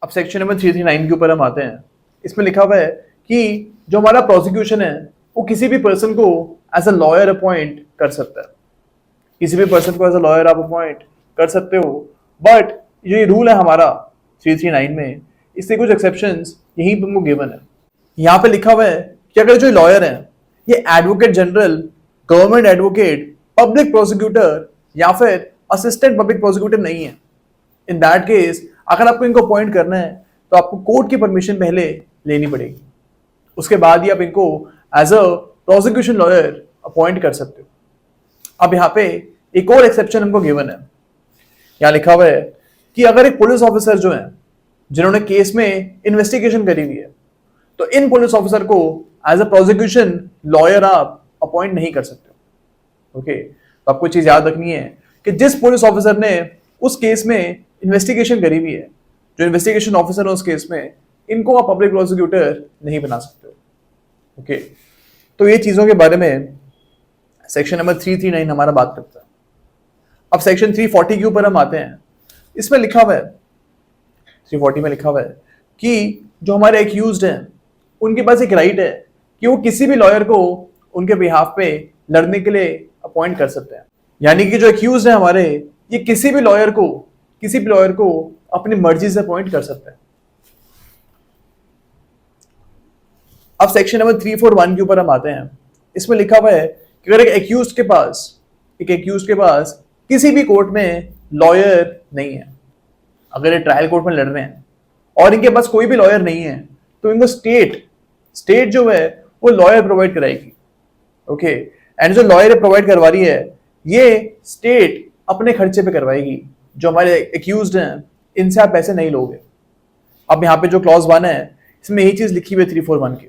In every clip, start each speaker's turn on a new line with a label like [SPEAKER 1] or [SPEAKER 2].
[SPEAKER 1] अब section number 339 के ऊपर हम आते हैं। इसमें लिखा हुआ है कि जो हमारा प्रोसिक्यूशन है वो किसी भी पर्सन को एज अ लॉयर अपॉइंट कर सकता है। किसी भी पर्सन को एज अ लॉयर आप अपॉइंट कर सकते हो, बट ये रूल है हमारा 339 में, इससे कुछ एक्सेप्शंस यहीं पर हमको गिवन है। यहाँ पे लिखा हुआ है कि अगर जो लॉयर है ये advocate general, government advocate, public prosecutor या फिर असिस्टेंट पब्लिक प्रोसिक्यूटर नहीं है, इन दैट केस अगर आपको इनको अपॉइंट करना है तो आपको कोर्ट की परमिशन पहले लेनी पड़ेगी, उसके बाद ही आप इनको as a prosecution lawyer appoint कर सकते हो। अब यहाँ पे एक और एक्सेप्शन हमको गिवन है। यहाँ लिखा हुआ है कि अगर एक पुलिस ऑफिसर जो है जिन्होंने केस में इन्वेस्टिगेशन करी हुई है, तो इन पुलिस ऑफिसर को एज अ प्रोसिक्यूशन लॉयर आप अपॉइंट नहीं कर सकते। ओके, तो आपको चीज याद रखनी है कि जिस पुलिस ऑफिसर ने उस केस में इन्वेस्टिगेशन करी हुई है, जो इन्वेस्टिगेशन ऑफिसर है उस केस में, इनको आप पब्लिक प्रोसिक्यूटर नहीं बना सकते हो। ओके, तो ये चीजों के बारे में सेक्शन नंबर 339 हमारा बात करता है। अब सेक्शन 340 के ऊपर हम आते हैं। इसमें लिखा हुआ है, 340 में लिखा हुआ है कि जो हमारे एक्यूज्ड हैं उनके पास एक राइट है कि वो किसी भी लॉयर को उनके बिहाफ पे लड़ने के लिए अपॉइंट कर सकते हैं। यानी कि जो एक्यूज्ड है हमारे, ये किसी भी लॉयर को अपनी मर्जी से अपॉइंट कर सकते हैं। अब सेक्शन नंबर 341 के ऊपर हम आते हैं। इसमें लिखा हुआ है कि अगर एक एक्यूज्ड के पास किसी भी कोर्ट में लॉयर नहीं है, अगर ये ट्रायल कोर्ट में लड़ रहे हैं और इनके पास कोई भी लॉयर नहीं है, तो इनको स्टेट जो है वो लॉयर प्रोवाइड कराएगी। ओके, एंड जो लॉयर प्रोवाइड करवा रही है ये स्टेट अपने खर्चे पे करवाएगी। जो हमारे एक्यूज्ड हैं इनसे आप पैसे नहीं लोगे। अब यहाँ पे जो क्लॉज 1 है इसमें यही चीज लिखी हुई है 341 की,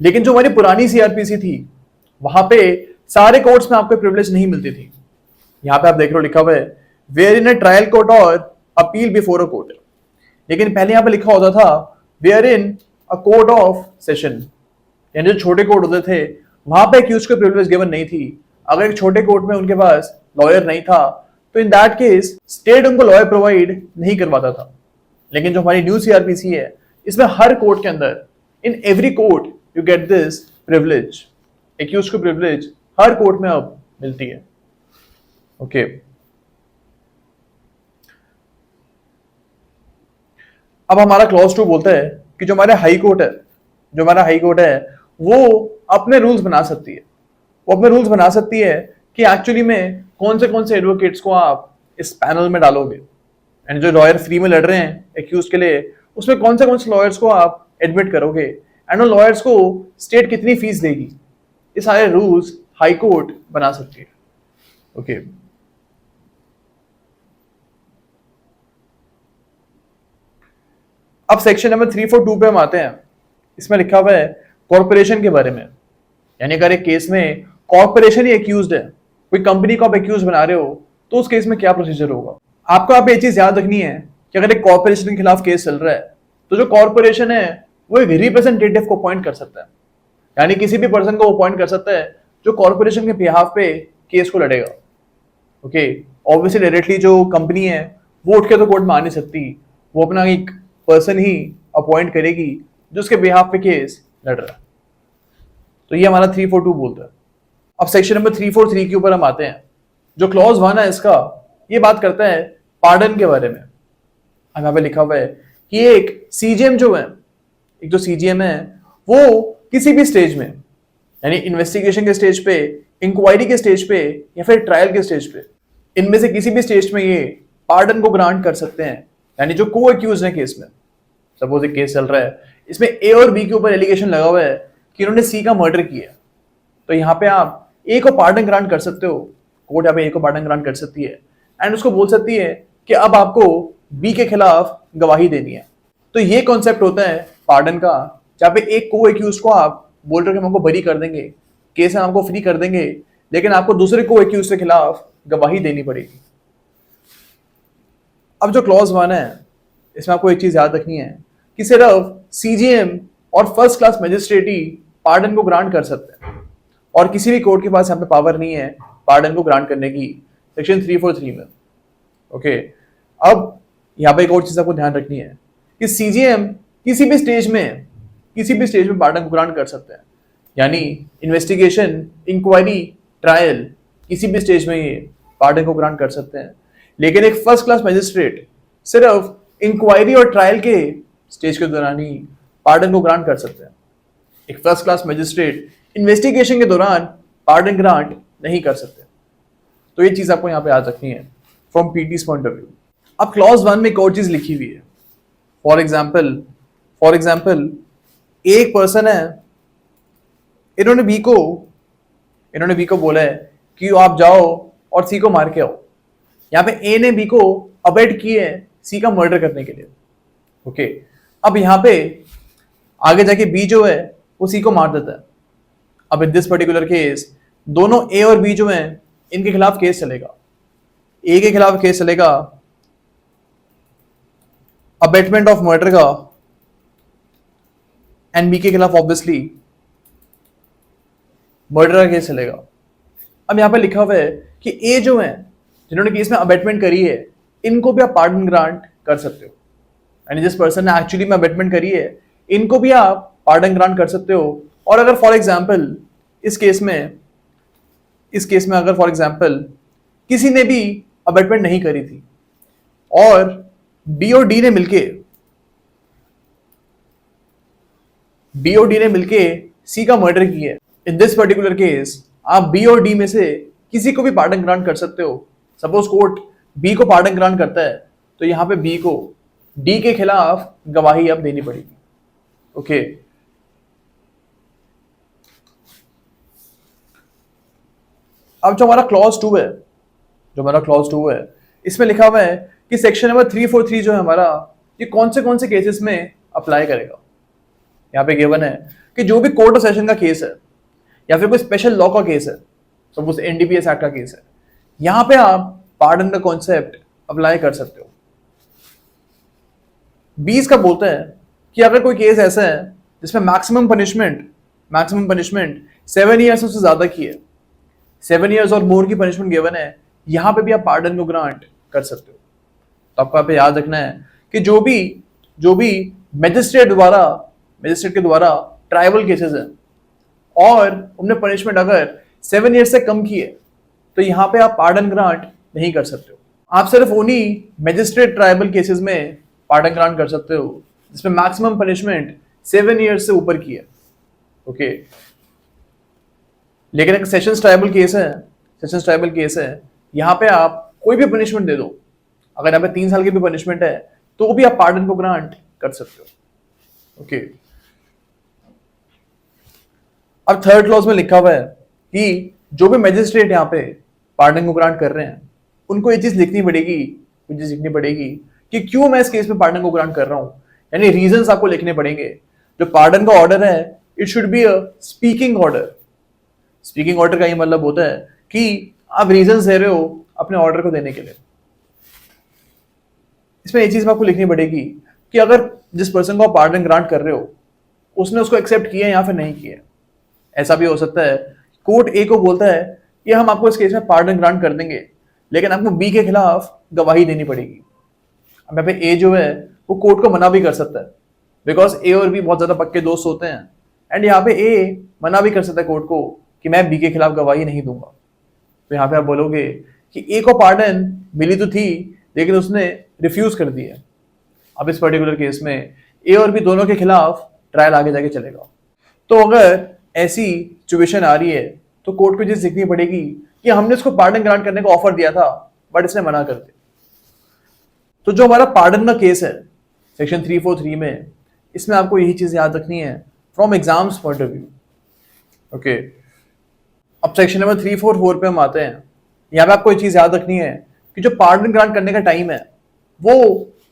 [SPEAKER 1] लेकिन जो हमारी पुरानी सीआरपीसी थी वहां पे सारे कोर्ट्स में आपको प्रिविलेज नहीं मिलती थी। यहाँ पे आप देख रहे हो लिखा हुआ है wherein a trial court और अपील बिफोर अ कोर्ट, लेकिन पहले यहाँ पे लिखा होता था wherein a court of session, यानी जो छोटे कोर्ट होते थे वहां पे एक्यूज को प्रिविलेज गिवन नहीं थी। अगर एक छोटे कोर्ट में उनके पास लॉयर नहीं था तो इन दैट केस स्टेट उनको लॉयर प्रोवाइड नहीं करवाता था। लेकिन जो हमारी न्यू सीआरपीसी है इसमें हर कोर्ट के अंदर, in every court you get this privilege, accuse को प्रिविलेज हर कोर्ट में अब मिलती है। ओके, अब हमारा क्लॉज 2 बोलता है कि जो हमारा हाई कोर्ट है वो अपने रूल्स बना सकती है कि एक्चुअली में कौन से एडवोकेट्स को आप इस पैनल में डालोगे, एंड जो लॉयर फ्री में लड़ रहे हैं एक्यूज के लिए उसमें कौन से लॉयर्स को आप एडमिट करोगे, एंड उन लॉयर्स को स्टेट कितनी फीस देगी, ये सारे रूल्स हाई कोर्ट बना सकती है। ओके, अब सेक्शन नंबर 342 पे हम आते हैं। इसमें लिखा हुआ है कॉर्पोरेशन के बारे में, यानी अगर एक केस में कॉर्पोरेशन ही एक्यूज्ड है, कोई कंपनी को आप एक्यूज बना रहे हो, तो उस केस में क्या प्रोसीजर होगा। आपको आप ये चीज याद रखनी है कि अगर एक कॉर्पोरेशन के खिलाफ केस चल रहा है तो जो कॉर्पोरेशन है वो एक रिप्रेजेंटेटिव को अपॉइंट कर सकता है, यानी किसी भी पर्सन को अपॉइंट कर सकता है जो कॉर्पोरेशन के बिहाफ पे केस को लड़ेगा। ओके, ऑब्वियसली डायरेक्टली जो कंपनी है वो उठ के तो कोर्ट में आ नहीं सकती, वो अपना एक पर्सन ही अपॉइंट करेगी जो उसके बिहाफ पे केस लड़ रहा है। तो ये हमारा 342 बोलता है। अब सेक्शन नंबर 343 के ऊपर हम आते हैं। जो क्लॉज 1 है इसका ये बात करता है पार्डन के बारे में। अब यहाँ पे लिखा हुआ है कि एक सीजीएम जो है, एक जो सीजीएम है वो किसी भी स्टेज में, यानी इन्वेस्टिगेशन के स्टेज पे, इंक्वायरी के स्टेज पे या फिर ट्रायल के स्टेज पे, इनमें से किसी भी स्टेज में ये पार्डन को ग्रांट कर सकते हैं। यानी जो को एक्यूज है केस में, सपोज एक केस चल रहा है, इसमें ए और बी के ऊपर एलिगेशन लगा हुआ है कि इन्होंने सी का मर्डर किया, तो यहाँ पे आप ए को पार्डन ग्रांट कर सकते हो, कोर्ट यहाँ पे ए को पार्डन ग्रांट कर सकती है एंड उसको बोल सकती है कि अब आपको बी के खिलाफ गवाही देनी है। तो ये कॉन्सेप्ट होता है पार्डन का, जहाँ पे एक को एक्यूज को आप बोल रहे हो कि हम आपको बरी कर देंगे, केस में आपको फ्री कर देंगे, लेकिन आपको दूसरे को एक्यूज के खिलाफ गवाही देनी पड़ेगी। अब जो क्लॉज 1 है इसमें आपको एक चीज याद रखनी है कि सिर्फ सीजीएम और फर्स्ट क्लास मजिस्ट्रेट ही पार्डन को ग्रांट कर सकते हैं और किसी भी कोर्ट के पास यहाँ पे पावर नहीं है पार्डन को ग्रांट करने की, सेक्शन 343 में। ओके, अब यहाँ पे एक और चीज आपको ध्यान रखनी है कि सीजीएम किसी भी स्टेज में पार्डन को ग्रांट कर सकते हैं। यानी इन्वेस्टिगेशन, इंक्वायरी, ट्रायल, किसी भी स्टेज में ये पार्डन को ग्रांट कर सकते हैं। लेकिन एक फर्स्ट क्लास मैजिस्ट्रेट सिर्फ इंक्वायरी और ट्रायल के स्टेज के दौरान ही पार्डन को ग्रांट कर सकते हैं। एक फर्स्ट क्लास मैजिस्ट्रेट इन्वेस्टिगेशन के दौरान पार्डन ग्रांट नहीं कर सकते। तो ये चीज आपको यहाँ पे याद रखनी है from PTs point of view. अब क्लॉज 1 में एक और चीज लिखी हुई है। फॉर एग्जाम्पल एक पर्सन है, इन्होंने बी को बोला है कि आप जाओ और सी को मार के आओ। यहाँ पे ए ने बी को अबेट किए है सी का मर्डर करने के लिए। ओके, अब यहाँ पे आगे जाके बी जो है वो सी को मार देता है। अब इन दिस पर्टिकुलर केस दोनों ए और बी जो हैं इनके खिलाफ केस चलेगा। ए के खिलाफ केस चलेगा अबेटमेंट ऑफ मर्डर का, एंड बी के खिलाफ ऑब्वियसली मर्डर का केस चलेगा। अब यहां पे लिखा हुआ है कि ए जो है जिन्होंने केस में अबेटमेंट करी है इनको भी आप पार्डन ग्रांट कर सकते हो। यानी जिस पर्सन ने एक्चुअली में अबेटमेंट करी है इनको भी आप पार्डन ग्रांट कर सकते हो। और अगर फॉर एग्जाम्पल इस केस में अगर फॉर एग्जाम्पल किसी ने भी अबेटमेंट नहीं करी थी और बी और डी ने मिलके सी का मर्डर किया है, इन दिस पर्टिकुलर केस आप बी और डी में से किसी को भी पार्डन ग्रांट कर सकते हो। सपोज कोर्ट बी को पार्डन ग्रांट करता है तो यहां पे बी को डी के खिलाफ गवाही अब देनी पड़ेगी। ओके, अब जो हमारा क्लॉज 2 है इसमें लिखा हुआ है कि सेक्शन नंबर 343 जो है हमारा ये कौन से केसेस में अप्लाई करेगा। यहाँ पे गिवन है कि जो भी कोर्ट ऑफ सेशन का केस है या फिर कोई स्पेशल लॉ का केस है, सपोज एनडीपीएस एक्ट का केस है, यहां पे आप पार्डन का कॉन्सेप्ट अप्लाई कर सकते हो। 20 का बोलता है कि अगर कोई केस ऐसा है जिसमें मैक्सिमम पनिशमेंट 7 ईयर्स से ज्यादा की है, 7 ईयर्स और मोर की पनिशमेंट गिवन है, यहां पे भी आप पार्डन को ग्रांट कर सकते हो। तो आपको यहाँ पे याद रखना है कि जो भी मैजिस्ट्रेट के द्वारा ट्राइबल केसेस हैं और उनने पनिशमेंट अगर 7 ईयर्स से कम की है तो यहाँ पे आप पार्डन ग्रांट नहीं कर सकते हो। आप सिर्फ उन्हीं मैजिस्ट्रेट ट्राइबल केसेस में पार्डन ग्रांट कर सकते हो जिसमें मैक्सिमम पनिशमेंट 7 ईयर्स से ऊपर की है। ओके, लेकिन एक सेशंस ट्राइबल केस है, यहाँ पे आप कोई भी पनिशमेंट दे दो, अगर यहाँ पे 3 साल की भी पनिशमेंट है तो भी आप पार्डन को ग्रांट कर सकते हो। ओके, अब थर्ड क्लॉज में लिखा हुआ है कि जो भी मैजिस्ट्रेट यहाँ पे पार्डन को ग्रांट कर रहे हैं उनको ये चीज लिखनी पड़ेगी कि क्यों मैं इस केस में पार्डन को ग्रांट कर रहा हूं। यानी रीजंस आपको लिखने पड़ेंगे। जो पार्डन का ऑर्डर है it should be a speaking order का ये मतलब होता है कि आप रीजंस दे रहे हो अपने ऑर्डर को देने के लिए। इसमें ये चीज आपको लिखनी पड़ेगी कि अगर जिस पर्सन को आप पार्डन ग्रांट कर रहे हो उसने उसको एक्सेप्ट किया या फिर नहीं किया। ऐसा भी हो सकता है कोर्ट ए को बोलता है कि हम आपको इस केस में पार्डन ग्रांट कर देंगे लेकिन आपको बी के खिलाफ गवाही देनी पड़ेगी। अब यहाँ पे ए जो है वो कोर्ट को मना भी कर सकता है बिकॉज ए और बी बहुत ज्यादा पक्के दोस्त होते हैं, एंड यहाँ पे ए मना भी कर सकता है कोर्ट को कि मैं बी के खिलाफ गवाही नहीं दूंगा। तो यहाँ पे आप बोलोगे कि ए को पार्डन मिली तो थी लेकिन उसने रिफ्यूज कर दिया। अब इस पर्टिकुलर केस में ए और बी दोनों के खिलाफ ट्रायल आगे जाके चलेगा। तो अगर ऐसी सिचुएशन आ रही है तो कोर्ट को चीज लिखनी पड़ेगी कि हमने इसको पार्डन ग्रांट करने का ऑफर दिया था बट इसने मना कर दिया। तो जो हमारा पार्डन का केस है सेक्शन 343 में, इसमें आपको यही चीज याद रखनी है from exams point of view. Okay, अब सेक्शन नंबर 344 पे हम आते हैं। यहाँ पे आपको ये चीज याद रखनी है कि जो पार्डन ग्रांट करने का टाइम है वो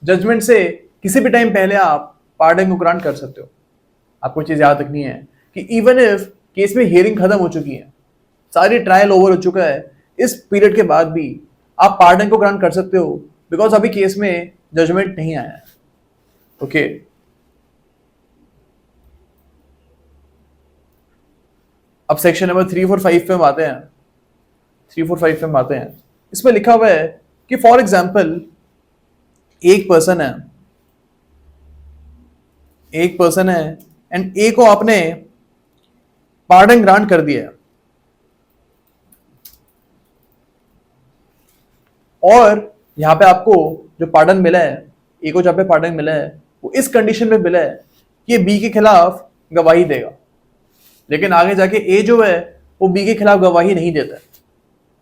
[SPEAKER 1] जजमेंट से किसी भी टाइम पहले आप पार्डन को ग्रांट कर सकते हो। आपको चीज याद रखनी है कि इवन इफ केस में हियरिंग खत्म हो चुकी है, सारी ट्रायल ओवर हो चुका है, इस पीरियड के बाद भी आप पार्डन को ग्रांट कर सकते हो बिकॉज अभी केस में जजमेंट नहीं आया है। ओके, अब सेक्शन नंबर 345 पे हम आते हैं। इसमें लिखा हुआ है कि फॉर एग्जाम्पल एक पर्सन है, एक पर्सन है एंड ए को आपने पार्डन ग्रांट कर दिया है, और यहां पे आपको जो पार्डन मिला है, ए को जहां पे पार्डन मिला है वो इस कंडीशन पे मिला है कि ये बी के खिलाफ गवाही देगा, लेकिन आगे जाके ए जो है वो बी के खिलाफ गवाही नहीं देता है।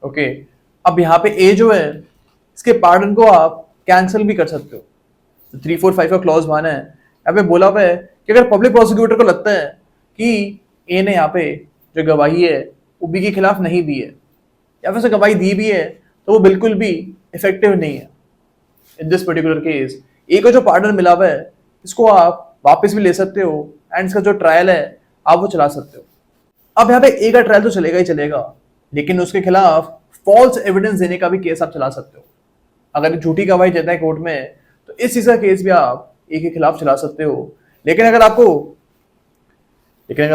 [SPEAKER 1] ओके, अब यहाँ पे ए जो है इसके पार्डन को आप कैंसिल भी कर सकते हो। 345 का क्लॉज माना है, यहाँ पे बोला हुआ है कि अगर पब्लिक प्रोसिक्यूटर को लगता है कि ए ने यहाँ पे जो गवाही है वो बी के खिलाफ नहीं दी है, या फिर गवाही दी भी है तो वो बिल्कुल भी इफेक्टिव नहीं है। इन दिस पर्टिकुलर केस ए को जो पार्डन मिला हुआ है इसको आप वापस भी ले सकते हो एंड इसका जो ट्रायल है आप वो चला सकते हो। अब यहाँ पे ए का ट्रायल तो चलेगा ही चलेगा, लेकिन उसके खिलाफ फॉल्स एविडेंस देने का भी केस आप चला सकते हो। अगर झूठी गवाही देता है कोर्ट में तो इस चीज का केस भी आप ए के खिलाफ चला सकते हो। लेकिन अगर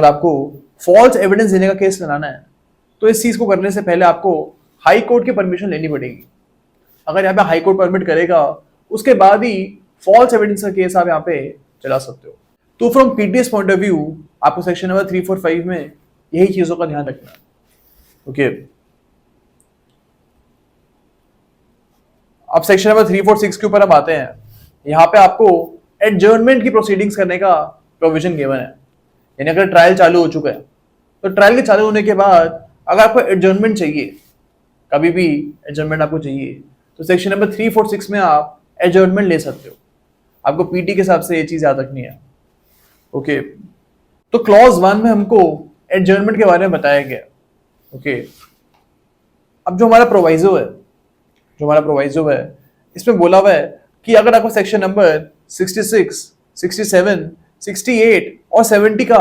[SPEAKER 1] आपको फॉल्स एविडेंस देने का केस चलाना है तो इस चीज को करने से पहले आपको हाई कोर्ट की परमिशन लेनी पड़ेगी। अगर यहाँ पे हाई कोर्ट परमिट करेगा उसके बाद ही फॉल्स एविडेंस का केस आप यहाँ पे चला सकते हो। तो from PTS point of view आपको सेक्शन नंबर 345 में यही चीजों का ध्यान रखना है। ओके, अब सेक्शन नंबर 346 के ऊपर हम आते हैं। यहाँ पे आपको एडजर्नमेंट की प्रोसीडिंग्स करने का प्रोविजन गिवन है, यानी अगर ट्रायल चालू हो चुका है तो ट्रायल के चालू होने के बाद अगर आपको एडजर्नमेंट चाहिए, कभी भी एडजर्नमेंट आपको चाहिए, तो सेक्शन नंबर 346 में आप एडजर्नमेंट ले सकते हो। आपको पीटी के हिसाब से ये चीज याद रखनी है। ओके, तो क्लॉज 1 में हमको एडजर्नमेंट के बारे में बताया गया। ओके, अब जो हमारा प्रोवाइजो है इसमें बोला हुआ है कि अगर आपको सेक्शन नंबर 66, 67, 68 और 70 का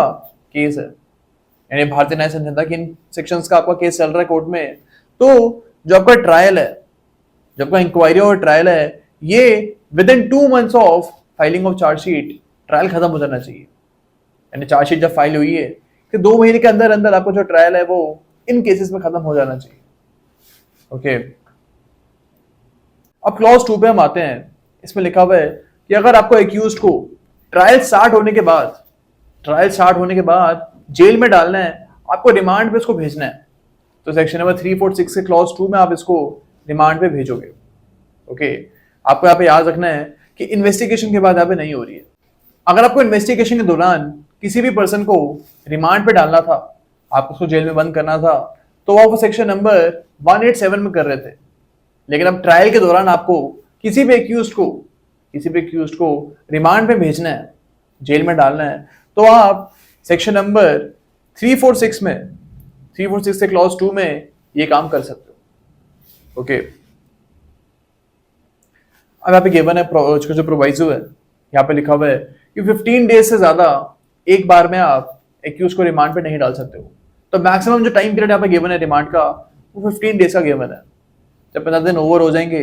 [SPEAKER 1] केस है, यानी भारतीय न्याय संहिता के इन सेक्शंस का आपका केस चल रहा है कोर्ट में, तो जो आपका ट्रायल है, जो आपका इंक्वायरी और ट्रायल है, ये with in 2 months of filing of chargesheet trial खत्म हो जाना चाहिए। यानी चार्जशीट जब फाइल हुई है कि 2 महीने के अंदर अंदर आपको जो ट्रायल है वो इन केसेस में खत्म हो जाना चाहिए। ओके, अब क्लॉज 2 पे हम आते हैं। इसमें लिखा हुआ है कि अगर आपको एक्यूज्ड को ट्रायल स्टार्ट होने के बाद जेल में डालना है, आपको रिमांड पे इसको भेजना है, तो सेक्शन नंबर 346 के क्लॉज 2 में आप इसको रिमांड पे भेजोगे। ओके, आपको यहाँ पे याद रखना है कि इन्वेस्टिगेशन के बाद यहाँ पे नहीं हो रही है। अगर आपको इन्वेस्टिगेशन के दौरान किसी भी पर्सन को रिमांड पे डालना था, आपको उसको जेल में बंद करना था, तो आप सेक्शन नंबर 187 में कर रहे थे। लेकिन अब ट्रायल के दौरान आपको किसी भी एक्यूज्ड को रिमांड पे भेजना है, जेल में डालना है, तो आप सेक्शन नंबर 346 से क्लॉज 2 में ये काम कर सकते हो। ओके, अब यहाँ पे गिवन है जो प्रोवाइजो है, यहाँ पे लिखा हुआ है कि 15 डेज से ज्यादा एक बार में आप एक्यूज को रिमांड पे नहीं डाल सकते हो। तो मैक्सिमम जो टाइम पीरियड यहाँ पे गिवन है रिमांड का वो 15 डेज का गिवन है। जब 15 दिन ओवर हो जाएंगे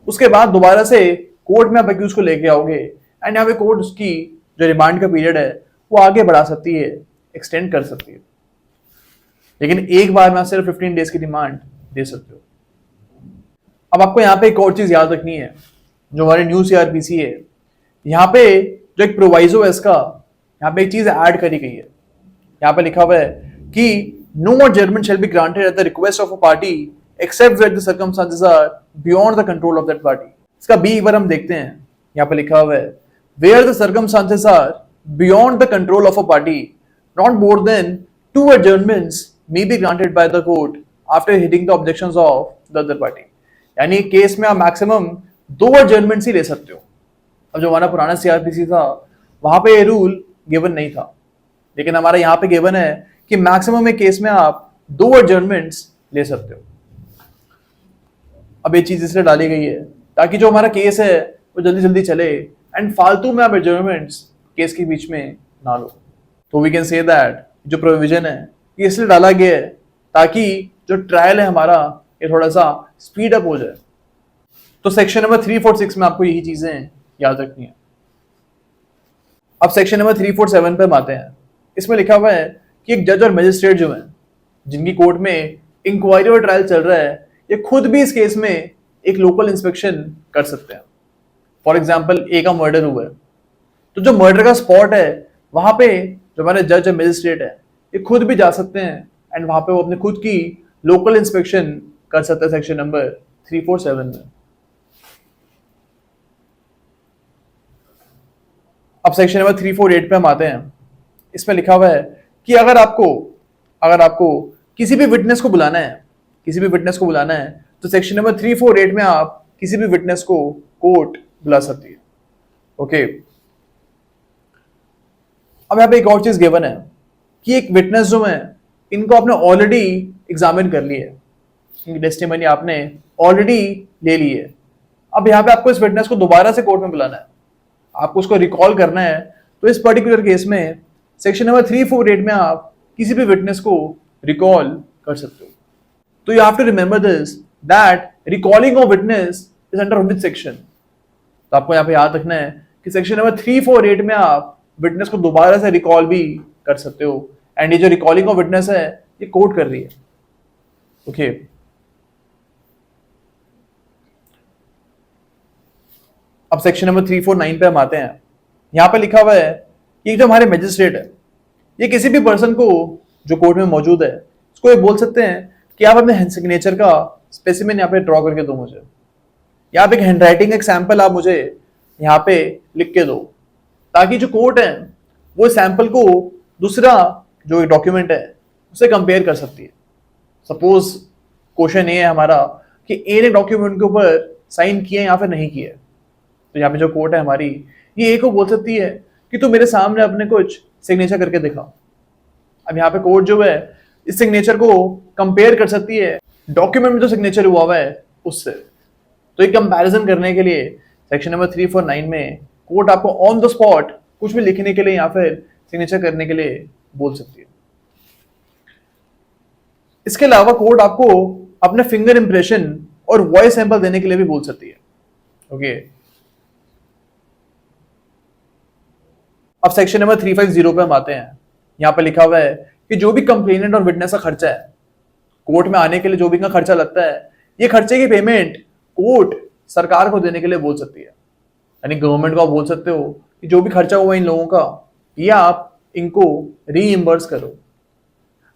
[SPEAKER 1] उसके बाद दोबारा से कोर्ट में आप एक्यूज को लेके आओगे एंड यहाँ पे कोर्ट उसकी जो रिमांड का पीरियड है वो आगे बढ़ा सकती है, एक्सटेंड कर सकती है, लेकिन एक बार में आप सिर्फ 15 डेज की रिमांड दे सकते हो। अब आपको यहाँ पे एक और चीज याद रखनी है, जो हमारे न्यू सीआरपीसी है, यहाँ पे जो एक प्रोवाइजो है इसका, यहाँ पे एक चीज ऐड करी गई है। यहाँ पे लिखा हुआ है कि no adjournment shall be granted at the request of a party except where the circumstances are beyond the control of that party। इसका बी एक बार हम देखते हैं। यहाँ पे लिखा हुआ है where the circumstances are beyond the control of a party not more than 2 adjournments may be granted by the court after hitting the objections of the other party। यानी केस में आप मैक्सिमम 2 adjournments ही ले सकते हो। अब जो हमारा पुराना सीआरपीसी था वहां पे ये रूल गिवन नहीं था, लेकिन हमारा यहाँ पे गिवन है कि मैक्सिमम एक केस में आप 2 adjournments ले सकते हो। अब ये चीज इसलिए डाली गई है ताकि जो हमारा केस है वो जल्दी जल्दी चले एंड फालतू में आप adjournments केस के बीच में ना लो। तो वी कैन से दैट जो प्रोविजन है ये इसलिए डाला गया है ताकि जो ट्रायल है हमारा ये थोड़ा सा स्पीड अप हो जाए। तो सेक्शन नंबर 346 में आपको यही चीजें याद रखनी है। अब सेक्शन नंबर 347 पे हम आते हैं। इसमें लिखा हुआ है कि एक जज और मजिस्ट्रेट जो है जिनकी कोर्ट में इंक्वायरी और ट्रायल चल रहा है, ये खुद भी इस केस में एक लोकल इंस्पेक्शन कर सकते हैं। फॉर एग्जाम्पल ए का मर्डर हुआ है तो जो मर्डर का स्पॉट है वहां पे जो हमारे जज है, मजिस्ट्रेट है, ये खुद भी जा सकते हैं एंड वहां पे वो अपने खुद की लोकल इंस्पेक्शन कर सकते हैं सेक्शन नंबर 347 में। अब सेक्शन नंबर 348 पे हम आते हैं। इसमें लिखा हुआ है कि अगर आपको किसी भी विटनेस को बुलाना है तो सेक्शन नंबर 348 में आप किसी भी विटनेस को कोर्ट बुला सकती है। ओके, अब यहाँ पे एक और चीज गिवन है कि एक विटनेस जो है इनको आपने ऑलरेडी एग्जामिन कर ली है, इनकी टेस्टिमनी आपने ऑलरेडी ले ली है। अब यहाँ पे आपको इस विटनेस को दोबारा से कोर्ट में बुलाना है, आपको उसको रिकॉल करना है। तो इस पर्टिकुलर केस में सेक्शन नंबर 348 में आप किसी भी विटनेस को रिकॉल कर सकते हो। तो you have to remember this that recalling of witness is under which section. तो आपको यहाँ पे याद रखना है कि सेक्शन नंबर 348 में आप विटनेस को दोबारा से रिकॉल भी कर सकते हो एंड ये जो रिकॉलिंग ऑफ विटनेस है ये कोर्ट कर रही है। ओके, अब सेक्शन नंबर 349 पे हम आते हैं। यहां पे लिखा हुआ है कि जो हमारे मजिस्ट्रेट है ये किसी भी पर्सन को जो कोर्ट में मौजूद है उसको ये बोल सकते हैं कि आप अपने सिग्नेचर का स्पेसिमेन यहाँ पे ड्रॉ करके दो मुझे, या आप एक हैंडराइटिंग एक सैंपल आप मुझे यहाँ पे लिख के दो, ताकि जो कोर्ट है वो सैंपल को दूसरा जो डॉक्यूमेंट है उससे कंपेयर कर सकती है। सपोज क्वेश्चन ये है हमारा कि ए ने डॉक्यूमेंट के ऊपर साइन किए या फिर नहीं किए, तो यहाँ पे जो कोर्ट है हमारी ये ए को बोल सकती है कि तू मेरे सामने अपने कुछ सिग्नेचर करके दिखा। अब यहाँ पे कोर्ट जो है इस सिग्नेचर को कंपेयर कर सकती है डॉक्यूमेंट में जो सिग्नेचर हुआ है उससे। तो एक कंपैरिजन करने के लिए सेक्शन नंबर 349 में कोर्ट आपको ऑन द स्पॉट कुछ भी लिखने के लिए या फिर सिग्नेचर करने के लिए बोल सकती है। इसके अलावा कोर्ट आपको अपने फिंगर इंप्रेशन और वॉइस सैंपल देने के लिए भी बोल सकती है। ओके, अब सेक्शन नंबर 350 पे हम आते हैं। यहां पे लिखा हुआ है कि जो भी कंप्लेनेंट और विटनेस का खर्चा है, कोर्ट में आने के लिए जो भी का खर्चा लगता है, ये खर्चे की पेमेंट कोर्ट सरकार को देने के लिए बोल सकती है। यानी गवर्नमेंट को आप बोल सकते हो कि जो भी खर्चा हुआ इन लोगों का ये आप इनको रीइंबर्स करो।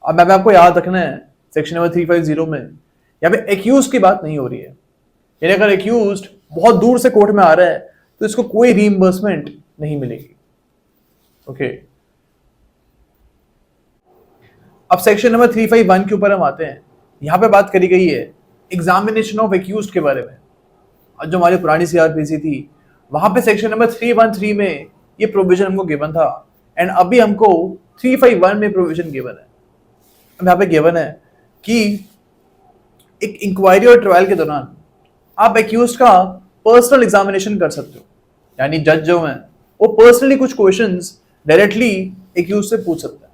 [SPEAKER 1] अब मैं आपको याद रखना है सेक्शन नंबर 350 में यहाँ पे एक्यूज की बात नहीं हो रही है। यानी अगर एक्यूज बहुत दूर से कोर्ट में आ रहा है तो इसको कोई रीइंबर्समेंट नहीं मिलेगी। ओके, अब सेक्शन नंबर 351 के ऊपर हम आते हैं। यहां पे बात करी गई है एग्जामिनेशन ऑफ एक्यूज्ड के बारे में। और जो हमारी पुरानी सीआरपीसी थी वहां पे सेक्शन नंबर 313 में ये प्रोविजन हमको गिवन था एंड अभी हमको 351 में प्रोविजन गिवन है। अब यहाँ पे गिवन है कि एक इंक्वायरी और ट्रायल के दौरान आप एक्यूज्ड का पर्सनल एग्जामिनेशन कर सकते हो। यानी जज जो है वो पर्सनली कुछ क्वेश्चंस डायरेक्टली एक्यूज से पूछ सकता है।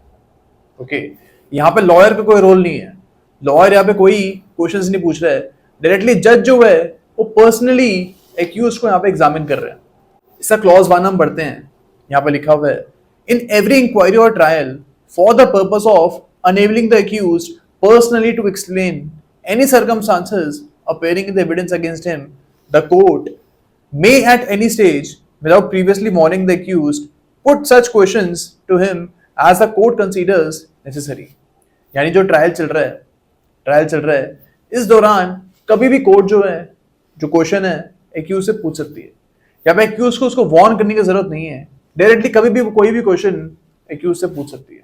[SPEAKER 1] ओके, यहाँ पे लॉयर का कोई रोल नहीं है, लॉयर यहाँ पे कोई क्वेश्चंस नहीं पूछ रहा है, डायरेक्टली जज जो है वो पर्सनली एक्यूज को यहाँ पे एग्जामिन कर रहे हैं। इसका क्लॉज 1 हम पढ़ते हैं। यहाँ पे लिखा हुआ है इन एवरी इंक्वायरी और trial for the purpose of enabling the accused personally to explain any circumstances appearing in the evidence against him, the court may at any stage without previously warning the accused put such questions to him as the court considers necessary। यानी जो trial चल रहा है इस दौरान कभी भी court जो है जो क्वेश्चन है एक्यूज से पूछ सकती है। या पे एक्यूज को उसको वार्न करने की जरूरत नहीं है, डायरेक्टली कभी भी कोई भी क्वेश्चन एक्यूज से पूछ सकती है।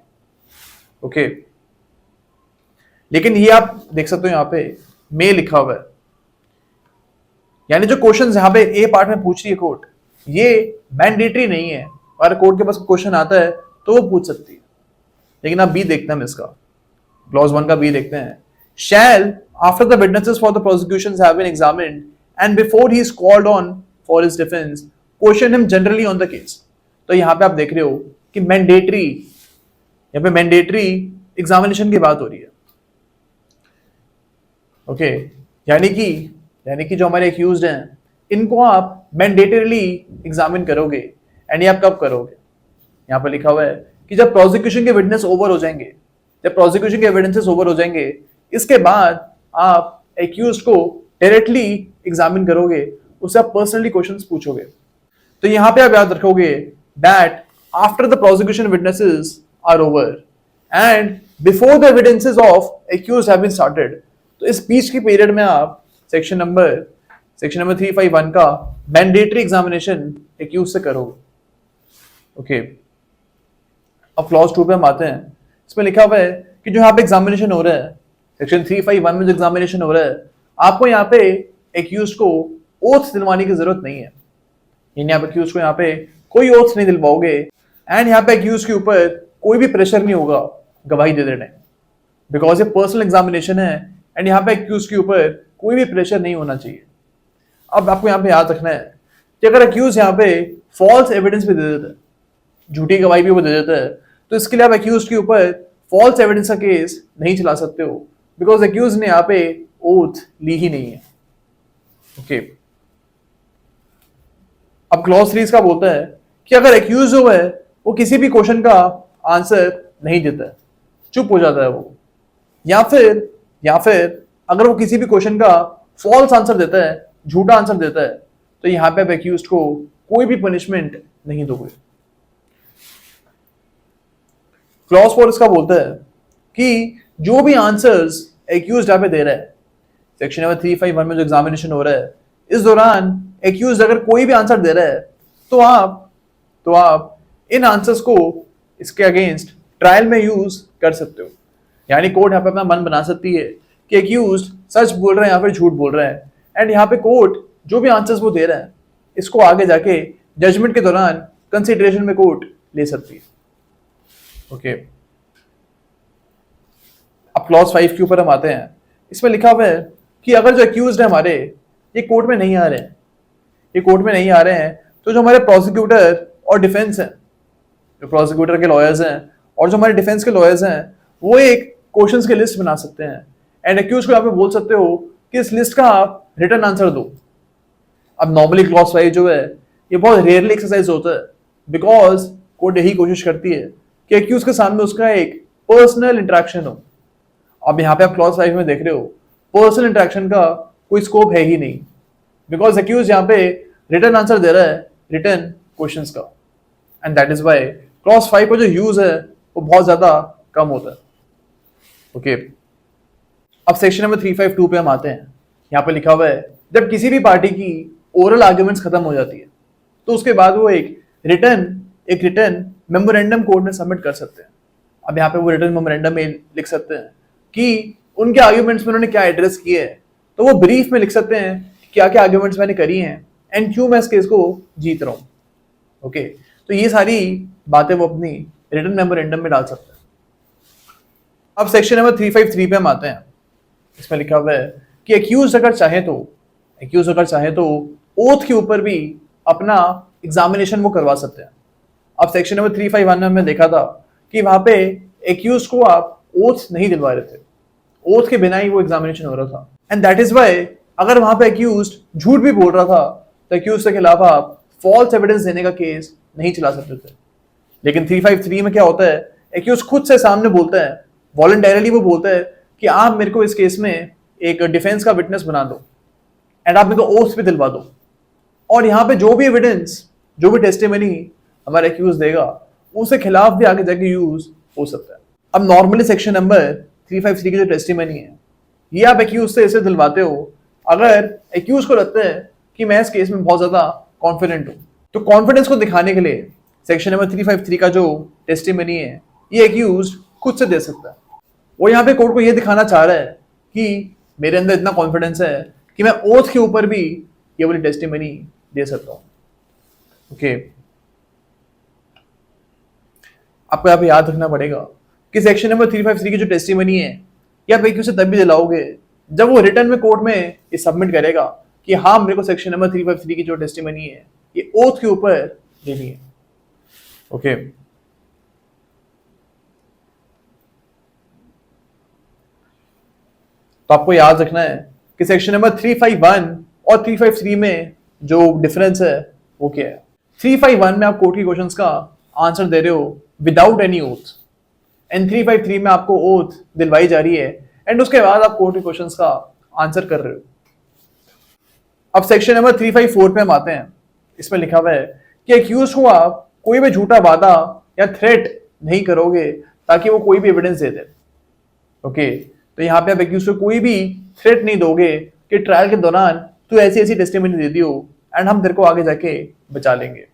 [SPEAKER 1] ओके, लेकिन ये आप देख सकते हो यहाँ पे मे लिखा हुआ है, यानी जो क्वेश्चंस यहाँ पे ए पार्ट में पूछ रही है कोर्ट ये मैंडेटरी नहीं है। अगर कोर्ट के पास क्वेश्चन आता है तो वो पूछ सकती है। लेकिन आप बी देखते हैं हम इसका क्लॉज 1 का बी देखते हैं। Shall after the witnesses for the prosecutions have been examined and before he is called on for his defence question him generally on the case. तो यहाँ पे आप देख रहे हो कि मैंडेटरी, यहाँ पे मैंडेटरी एग्जामिनेशन की बात हो रही है। ओके, यानी कि जो हमारे एक्यूज्ड हैं इनको आप मैंडेटरीली एग्जामिन करोगे। एंड ये आप कब करोगे? यहाँ पर लिखा हुआ है कि जब प्रोसिक्यूशन के विटनेस ओवर हो जाएंगे, जब प्रोसिक्यूशन के एविडेंसेस ओवर हो जाएंगे, इसके बाद आप एक्यूज्ड को डायरेक्टली एग्जामिन करोगे, उससे आप पर्सनली क्वेश्चंस पूछोगे। तो यहाँ पे आप याद रखोगे that after the prosecution witnesses are over and before the evidences of accused have been started, तो इस बीच के पीरियड में आप सेक्शन नंबर 351 का मैंडेटरी एग्जामिनेशन accused से करोगे। ओके, अब क्लॉज 2 पे हम आते हैं। इसमें लिखा हुआ है कि जो यहाँ पे एग्जामिनेशन हो रहा है, सेक्शन 351 में जो एग्जामिनेशन हो रहा है, आपको यहाँ पे एक्यूज को ओथ दिलवाने की जरूरत नहीं है। यानी आप एक्यूज को यहाँ पे कोई ओथ नहीं दिलवाओगे एंड यहाँ पे एक्यूज के ऊपर कोई भी प्रेशर नहीं होगा गवाही दे देने, बिकॉज ये पर्सनल एग्जामिनेशन है एंड यहाँ पे एक्यूज के ऊपर कोई भी प्रेशर नहीं होना चाहिए। अब आपको यहाँ पे याद रखना है कि अगर एक्यूज यहाँ पे फॉल्स एविडेंस भी दे देता है, झूठी गवाही भी वो दे देता है, तो इसके लिए आप एक्यूज के ऊपर फॉल्स एविडेंस का केस नहीं चला सकते हो, बिकॉज एक्यूज ने यहाँ पे ओथ ली ही नहीं है। ओके, अब क्लॉज 3 इसका बोलता है कि अगर एक्यूज जो है वो किसी भी क्वेश्चन का आंसर नहीं देता है, चुप हो जाता है वो, या फिर अगर वो किसी भी क्वेश्चन का फॉल्स आंसर देता है, झूठा आंसर देता है, तो यहाँ पे आप एक्यूज को कोई भी पनिशमेंट नहीं दोगे। क्लॉज 4 इसका बोलता है कि जो भी आंसर्स एक्यूज यहाँ पे दे रहा है, सेक्शन नंबर 351 में जो एग्जामिनेशन हो रहा है, इस दौरान एक्यूज अगर कोई भी आंसर दे रहा है तो आप इन आंसर्स को इसके अगेंस्ट ट्रायल में यूज कर सकते हो। यानी कोर्ट यहाँ पे अपना मन बना सकती है कि एक्यूज सच बोल रहे हैं या फिर झूठ बोल रहे हैं, एंड यहाँ पे कोर्ट जो भी आंसर्स वो दे रहा है इसको आगे जाके जजमेंट के दौरान कंसिडरेशन में कोर्ट ले सकती है। ओके, अब क्लॉज 5 के ऊपर हम आते हैं। इसमें लिखा हुआ है कि अगर जो एक्यूज्ड है हमारे ये कोर्ट में नहीं आ रहे हैं, तो जो हमारे प्रोसिक्यूटर और डिफेंस हैं, जो प्रोसिक्यूटर के लॉयर्स हैं और जो हमारे डिफेंस के लॉयर्स हैं, वो एक क्वेश्चंस की लिस्ट बना सकते हैं एंड एक्यूज को यहाँ पे बोल सकते हो कि इस लिस्ट का आप रिटर्न आंसर दो। अब नॉर्मली क्लॉज 5 जो है ये बहुत रेयरली एक्सरसाइज होता है, बिकॉज कोर्ट यही कोशिश करती है कि एक्यूज के सामने उसका एक पर्सनल इंटरेक्शन हो। अब यहाँ पे आप क्लॉज 5 में देख रहे हो पर्सनल इंटरेक्शन का कोई स्कोप है ही नहीं, बिकॉज एक्यूज यहाँ पे रिटर्न आंसर दे रहा है रिटर्न क्वेश्चंस का, and that is why clause 5 का जो यूज है वो बहुत ज्यादा कम होता है। ओके, अब सेक्शन नंबर 352 पे हम आते हैं। यहाँ पे लिखा हुआ है जब किसी भी पार्टी की ओरल आर्ग्यूमेंट्स खत्म हो जाती है तो उसके बाद वो एक रिटर्न मेमोरेंडम कोर्ट में सबमिट कर सकते हैं। अब यहाँ पे वो रिटर्न मेमोरेंडम में लिख सकते हैं कि उनके आर्ग्यूमेंट्स में उन्होंने क्या एड्रेस किए हैं, तो वो ब्रीफ में लिख सकते हैं क्या क्या आर्ग्यूमेंट्स मैंने करी हैं एंड क्यों मैं इस केस को जीत रहा हूँ। ओके, तो ये सारी बातें वो अपनी रिटर्न मेमोरेंडम में डाल सकते हैं। अब सेक्शन नंबर 353 पे हम आते हैं। इसमें लिखा हुआ है कि एक्यूज अगर चाहे तो ओथ के ऊपर भी अपना एग्जामिनेशन वो करवा सकते हैं। अब सेक्शन नंबर 351 में हमने देखा था कि वहां पे एक्यूज को आप ओथ नहीं दिलवा रहे थे, ओथ के बिना ही वो एग्जामिनेशन हो रहा था, एंड दैट इज व्हाई अगर वहां पे एक्यूज झूठ भी बोल रहा था तो एक्यूज के खिलाफ आप फॉल्स एविडेंस देने का केस नहीं चला सकते थे। लेकिन 353 में क्या होता है, एक्यूज खुद से सामने बोलता है, वॉलंटरली वो बोलता है कि आप मेरे को इस केस में एक डिफेंस का विटनेस बना दो एंड आप मेरे को ओथ भी दिलवा दो, और यहाँ पे जो भी एविडेंस, जो भी टेस्टिमनी हमारा एक्यूज देगा उसके खिलाफ भी आगे जाके यूज हो सकता है। अब नॉर्मली सेक्शन नंबर 353 की जो टेस्टिमनी है ये आप एक्यूज से इसे दिलवाते हो अगर एक्यूज को लगता है कि मैं इस केस में बहुत ज्यादा कॉन्फिडेंट हूँ। तो कॉन्फिडेंस को दिखाने के लिए सेक्शन नंबर 353 का जो टेस्टिमनी है ये एक्यूज खुद से दे सकता है। वो यहाँ पे कोर्ट को ये दिखाना चाह रहा है कि मेरे अंदर इतना कॉन्फिडेंस है कि मैं ओथ के ऊपर भी ये वाली टेस्टिमनी दे सकता हूँ। ओके, आपको यहाँ पे याद रखना पड़ेगा कि सेक्शन नंबर 353 की जो टेस्टिमनी है ये आप एक्यूज से तब भी दिलाओगे जब वो रिटर्न में कोर्ट में ये सबमिट करेगा कि हाँ मेरे को सेक्शन नंबर 353 की जो टेस्टिमनी है ये ओथ के ऊपर देनी है। ओके, तो आपको याद रखना है कि सेक्शन नंबर 351 और 353 में जो डिफरेंस है वो क्या है। 351 में आप कोर्ट के क्वेश्चंस का आंसर दे रहे हो विदाउट एनी ओथ, एंड 353 में आपको ओथ दिलवाई जा रही है एंड उसके बाद आप कोर्ट के क्वेश्चंस का आंसर कर रहे हो। अब सेक्शन नंबर 354 पे हम आते हैं। इसमें लिखा हुआ है कि एक्यूज को आप कोई भी झूठा वादा या थ्रेट नहीं करोगे ताकि वो कोई भी एविडेंस दे दे। ओके, तो यहाँ पे आप एक्यूज को कोई भी थ्रेट नहीं दोगे कि ट्रायल के दौरान तू ऐसी ऐसी टेस्टिमनी दे दियो एंड हम तेरे को आगे जाके बचा लेंगे।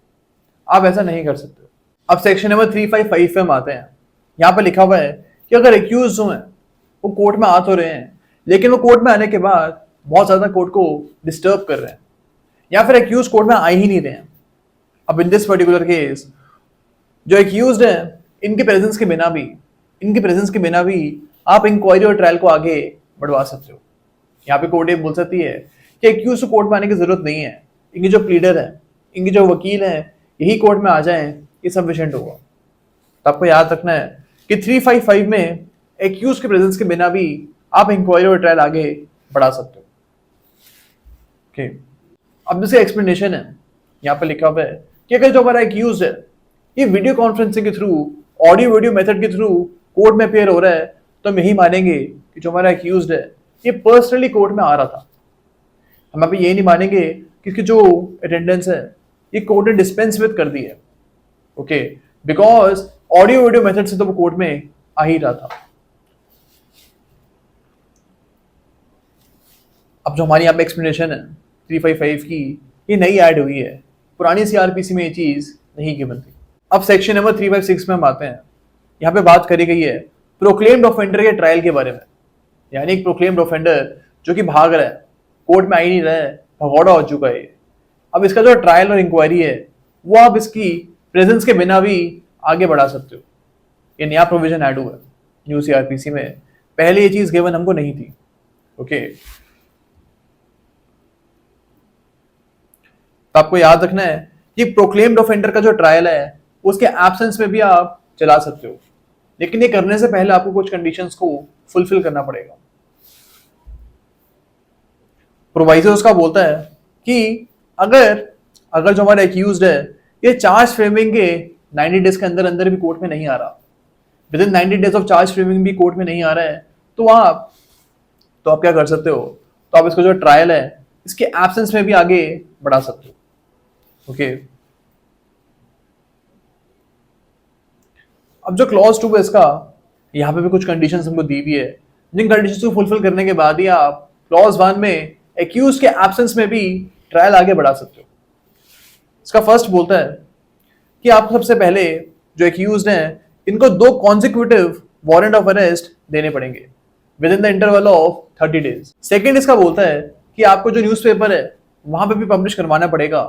[SPEAKER 1] आप ऐसा नहीं कर सकते। अब सेक्शन नंबर 355 में हम आते हैं। यहाँ पे लिखा हुआ है कि अगर एक्यूज जो है वो कोर्ट में आ तो रहे हैं, लेकिन वो कोर्ट में आने के बाद बहुत ज्यादा कोर्ट को डिस्टर्ब कर रहे हैं, या फिर एक्यूज कोर्ट में आ ही नहीं रहे हैं। अब इन दिस पर्टिकुलर केस जो एक्यूज्ड है, इनके प्रेजेंस के बिना भी आप इंक्वायरी और ट्रायल को आगे बढ़वा सकते हो। यहाँ पे कोर्ट ये बोल सकती है कि एक्यूज को कोर्ट में आने की जरूरत नहीं है, इनके जो प्लीडर है, इनके जो वकील हैं, यही कोर्ट में आ जाएं, ये सफिशिएंट होगा। तो आपको याद रखना है कि 355 में एक्यूज के प्रेजेंस के बिना भी आप इंक्वायरी और ट्रायल आगे बढ़ा सकते हो। ओके, अब जैसे एक्सप्लेनेशन है, यहाँ पे लिखा हुआ है कि अगर जो हमारा एक्यूज है ये वीडियो कॉन्फ्रेंसिंग के थ्रू, ऑडियो वीडियो मेथड के थ्रू कोर्ट में अपेयर हो रहा है, तो हम यही मानेंगे कि जो हमारा एक्यूज है ये पर्सनली कोर्ट में आ रहा था। हम अभी ये नहीं मानेंगे कि इसकी जो अटेंडेंस है ये कोर्ट ने डिस्पेंस विद कर दी है। Okay, because audio video method से तो वो कोर्ट में आ ही रहा था। अब जो हमारी यहाँ पे एक्सप्लेनेशन है 355 की, ये नई ऐड हुई है, पुरानी सीआरपीसी में ये चीज नहीं गिवन थी। अब सेक्शन नंबर 356 में हम आते हैं। यहाँ पे बात करी गई है प्रोक्लेम्ड ऑफेंडर के ट्रायल के बारे में। यानी एक प्रोक्लेम्ड ऑफेंडर जो कि भाग रहा है, कोर्ट में आ ही नहीं रहा है, भगौड़ा हो चुका है। अब इसका जो ट्रायल और इंक्वायरी है वो आप इसकी प्रेजेंस के बिना भी आगे बढ़ा सकते हो। ये नया प्रोविजन ऐड हुआ है न्यू सीआरपीसी में, पहले ये चीज गिवन हमको नहीं थी। ओके, तो आपको याद रखना है कि प्रोक्लेम्ड ऑफेंडर का जो ट्रायल है उसके एब्सेंस में भी आप चला सकते हो, लेकिन ये करने से पहले आपको कुछ कंडीशंस को फुलफिल करना पड़ेगा। प्रोवाइजर उसका बोलता है कि अगर जो हमारा एक्यूज्ड है ये चार्ज फ्रेमिंग के 90 डेज के अंदर अंदर भी कोर्ट में नहीं आ रहा, with in 90 days of charge framing भी कोर्ट में नहीं आ रहा है, तो आप क्या कर सकते हो, तो आप इसका जो ट्रायल है इसके एब्सेंस में भी आगे बढ़ा सकते हो। ओके, अब जो क्लॉज 2 है इसका, यहाँ पे भी कुछ कंडीशंस हमको दी हुई है, जिन कंडीशंस को फुलफिल करने के बाद ही आप क्लॉज 1 में एक्यूज के एब्सेंस में भी ट्रायल आगे बढ़ा सकते हो। इसका फर्स्ट बोलता है कि आपको सबसे पहले जो एक्यूज्ड हैं इनको 2 कॉन्सिक्यूटिव वारंट ऑफ अरेस्ट देने पड़ेंगे with in the interval of 30 days. Second इसका बोलता है कि आपको जो न्यूज़पेपर है वहां पे भी पब्लिश करवाना पड़ेगा,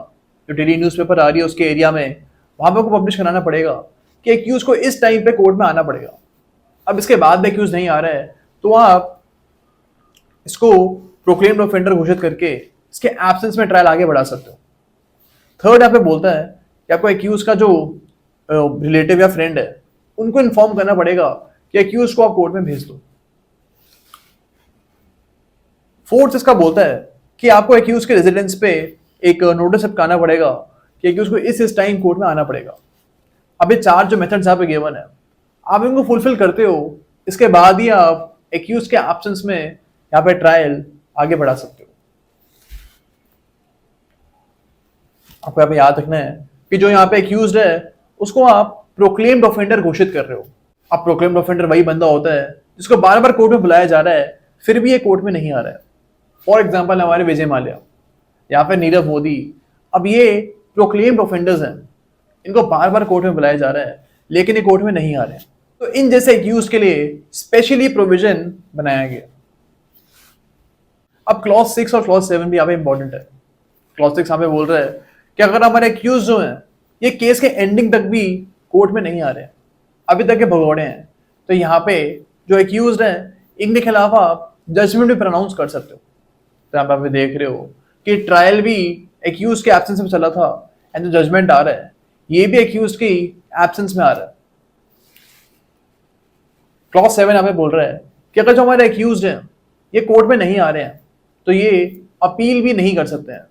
[SPEAKER 1] जो डेली न्यूज़पेपर आ रही है उसके एरिया में वहां पे आपको पब्लिश कराना पड़ेगा कि एक्यूज को इस टाइम पे कोर्ट में आना पड़ेगा। अब इसके बाद भी एक्यूज नहीं आ रहा है तो आप इसको प्रोक्लेम्ड ऑफेंडर घोषित करके इसके एब्सेंस में ट्रायल आगे बढ़ा सकते हो। थर्ड यहाँ पे बोलता है कि आपको एक्यूज का जो रिलेटिव या फ्रेंड है उनको इन्फॉर्म करना पड़ेगा कि एक्यूज को आप कोर्ट में भेज दो। फोर्थ इसका बोलता है कि आपको एक्यूज के रेजिडेंस पे एक नोटिस चिपकाना पड़ेगा कि एक्यूज को इस टाइम कोर्ट में आना पड़ेगा। अब ये 4 जो मेथड्स यहाँ पे गिवन है, आप इनको फुलफिल करते हो, इसके बाद ही आप एक्यूज के एब्सेंस में यहाँ पे ट्रायल आगे बढ़ा सकते हो। आपको यहाँ पे याद रखना है कि जो यहाँ पे एक्यूज्ड है उसको आप प्रोक्लेम्ड ऑफेंडर घोषित कर रहे हो। अब प्रोक्लेम्ड ऑफेंडर वही बंदा होता है जिसको बार बार कोर्ट में बुलाया जा रहा है फिर भी ये कोर्ट में नहीं आ रहा है। फॉर एग्जाम्पल हमारे विजय माल्या या फिर नीरव मोदी, अब ये प्रोक्लेम्ड ऑफेंडर्स हैं, इनको बार बार कोर्ट में बुलाया जा रहा है लेकिन ये कोर्ट में नहीं आ रहे हैं। तो इन जैसे एक्यूज के लिए स्पेशली प्रोविजन बनाया गया। अब क्लॉज 6 और क्लॉज 7 भी यहाँ पे इंपॉर्टेंट है। क्लॉज 6 यहाँ पे बोल रहा है कि अगर हमारे एक्यूज जो हैं ये केस के एंडिंग तक भी कोर्ट में नहीं आ रहे हैं, अभी तक ये भगौड़े हैं, तो यहाँ पे जो एक्यूज्ड हैं इनके खिलाफ आप जजमेंट भी प्रोनाउंस कर सकते हो। तो यहाँ पे आप देख रहे हो कि ट्रायल भी एक्यूज के एब्सेंस में चला था एंड जो जजमेंट आ रहा है ये भी एक्यूज की एब्सेंस में आ रहा है। क्लॉज 7 यहाँ पे बोल रहा है कि अगर जो हमारे एक्यूज्ड हैं ये कोर्ट में नहीं आ रहे हैं तो ये अपील भी नहीं कर सकते हैं।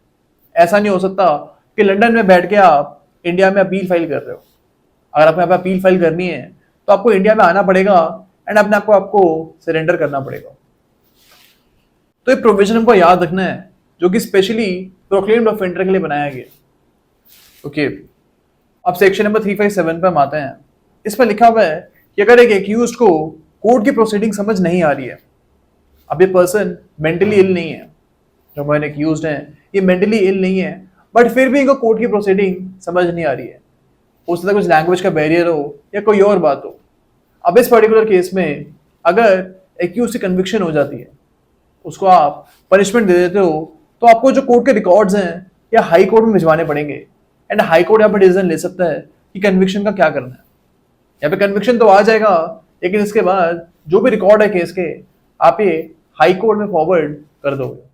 [SPEAKER 1] ऐसा नहीं हो सकता कि लंदन में बैठ के आप इंडिया में अपील फाइल कर रहे हो। अगर आपको यहाँ पे अपील फाइल करनी है तो आपको इंडिया में आना पड़ेगा एंड अपने आपको सरेंडर करना पड़ेगा। तो ये प्रोविजन हमको याद रखना है जो कि स्पेशली प्रोक्लेम्ड ऑफेंडर के लिए बनाया गया। ओके, अब सेक्शन नंबर 357 पे हम आते हैं। इसमें लिखा हुआ है कि अगर एक एक्यूज्ड को कोर्ट की प्रोसीडिंग समझ नहीं आ रही है, अब ये पर्सन मेंटली इल नहीं है, जो हमारे एक्यूज्ड हैं ये मेंटली इल नहीं है, बट फिर भी इनको कोर्ट की प्रोसीडिंग समझ नहीं आ रही है, हो सकता है कुछ लैंग्वेज का बैरियर हो या कोई और बात हो। अब इस पर्टिकुलर केस में अगर एक्यूज की कन्विक्शन हो जाती है, उसको आप पनिशमेंट दे देते हो, तो आपको जो कोर्ट के रिकॉर्ड्स हैं या हाई कोर्ट में भिजवाने पड़ेंगे, एंड हाई कोर्ट यहाँ पर डिसीजन ले सकता है कि कन्विक्शन का क्या करना है। यहाँ पे कन्विक्शन तो आ जाएगा, लेकिन इसके बाद जो भी रिकॉर्ड है केस के, आप ये हाई कोर्ट में फॉरवर्ड कर दोगे।